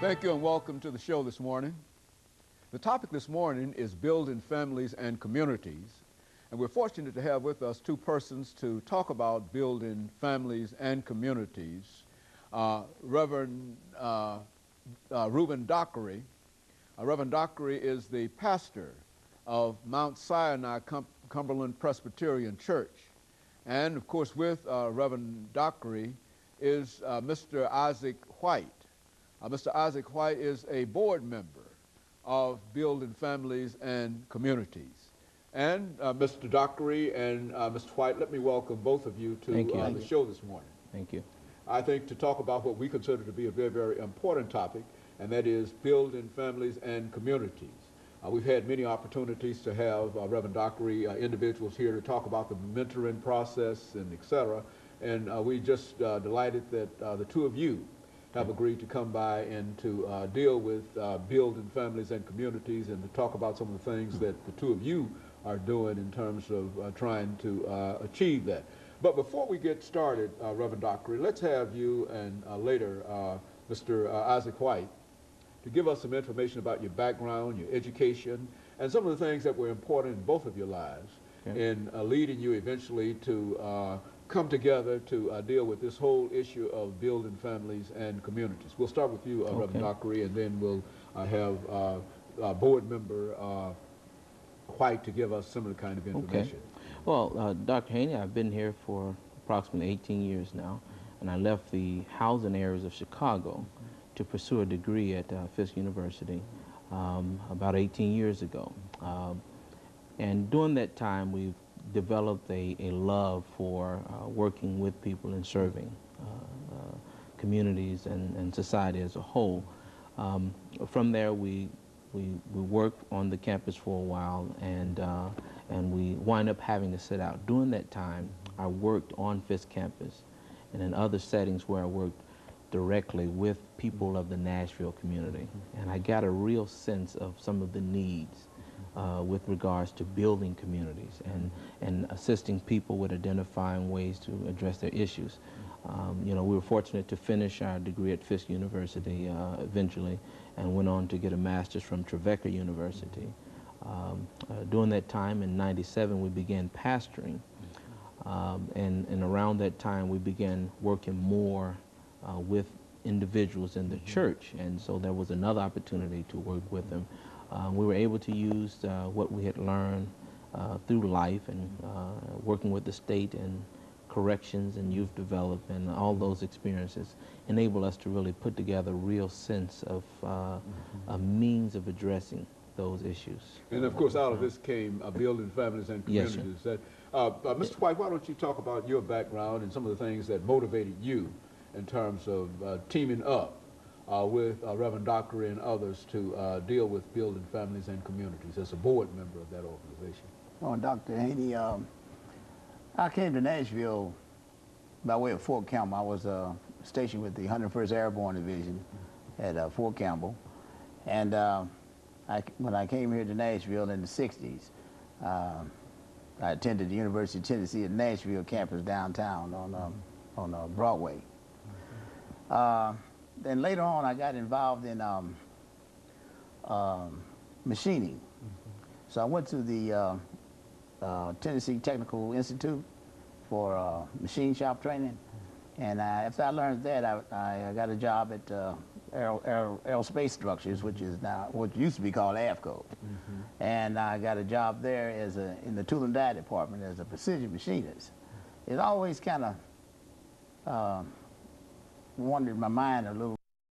Thank you and welcome to the show this morning. The topic this morning is building families and communities. And we're fortunate to have with us two persons to talk about building families and communities. Rev RDockery. Rev RDockery is the pastor of Mount Sinai Cumberland Presbyterian Church. And of course with Rev RDockery is Mr. IWhite. Mr. IWhite is a board member of Building Families and Communities. And Mr. Dockery and Mr. White, let me welcome both of you to the show this morning. Thank you. I think to talk about what we consider to be a very, very important topic, and that is building families and communities. We've had many opportunities to have Rev Dockery individuals here to talk about the mentoring process and et cetera. And we just delighted that the two of you have agreed to come by and to deal with building families and communities and to talk about some of the things that the two of you are doing in terms of trying to achieve that. But before we get started, Rev Dockery, let's have you and later Mr. IWhite to give us some information about your background, your education, and some of the things that were important in both of your lives in leading you eventually to come together to deal with this whole issue of building families and communities. We'll start with you, Rev Dockery, and then we'll have board member White to give us similar kind of information. Well, Dr. Haney, I've been here for approximately 18 years now, and I left the housing areas of Chicago to pursue a degree at Fisk University about 18 years ago. And during that time, we've developed a love for working with people and serving communities and society as a whole. From there, we worked on the campus for a while, and we wind up having to sit out. During that time, I worked on Fisk campus and in other settings where I worked directly with people of the Nashville community. And I got a real sense of some of the needs with regards to building communities and assisting people with identifying ways to address their issues. You know, we were fortunate to finish our degree at Fisk University eventually and went on to get a master's from Trevecca University. During that time, in '97, we began pastoring. And around that time, we began working more with individuals in the church. And so there was another opportunity to work with them. We were able to use what we had learned through life and working with the state and corrections and youth development, and all those experiences enable us to really put together a real sense of a means of addressing those issues. And of course, out of this came building families and communities. Yes, Mr. White, why don't you talk about your background and some of the things that motivated you in terms of teaming up with Rev Dockery and others to deal with building families and communities as a board member of that organization? Oh, Dr. Haney, I came to Nashville by way of Fort Campbell. I was stationed with the 101st Airborne Division at Fort Campbell. And when I came here to Nashville in the 60s, I attended the University of Tennessee at Nashville campus downtown on Broadway. Then later on, I got involved in machining. So I went to the Tennessee Technical Institute for machine shop training. And after I learned that, I got a job at Aerospace Structures, which is now what used to be called AFCO. And I got a job there as in the tool and die department as a precision machinist. It always kind of wandered my mind a little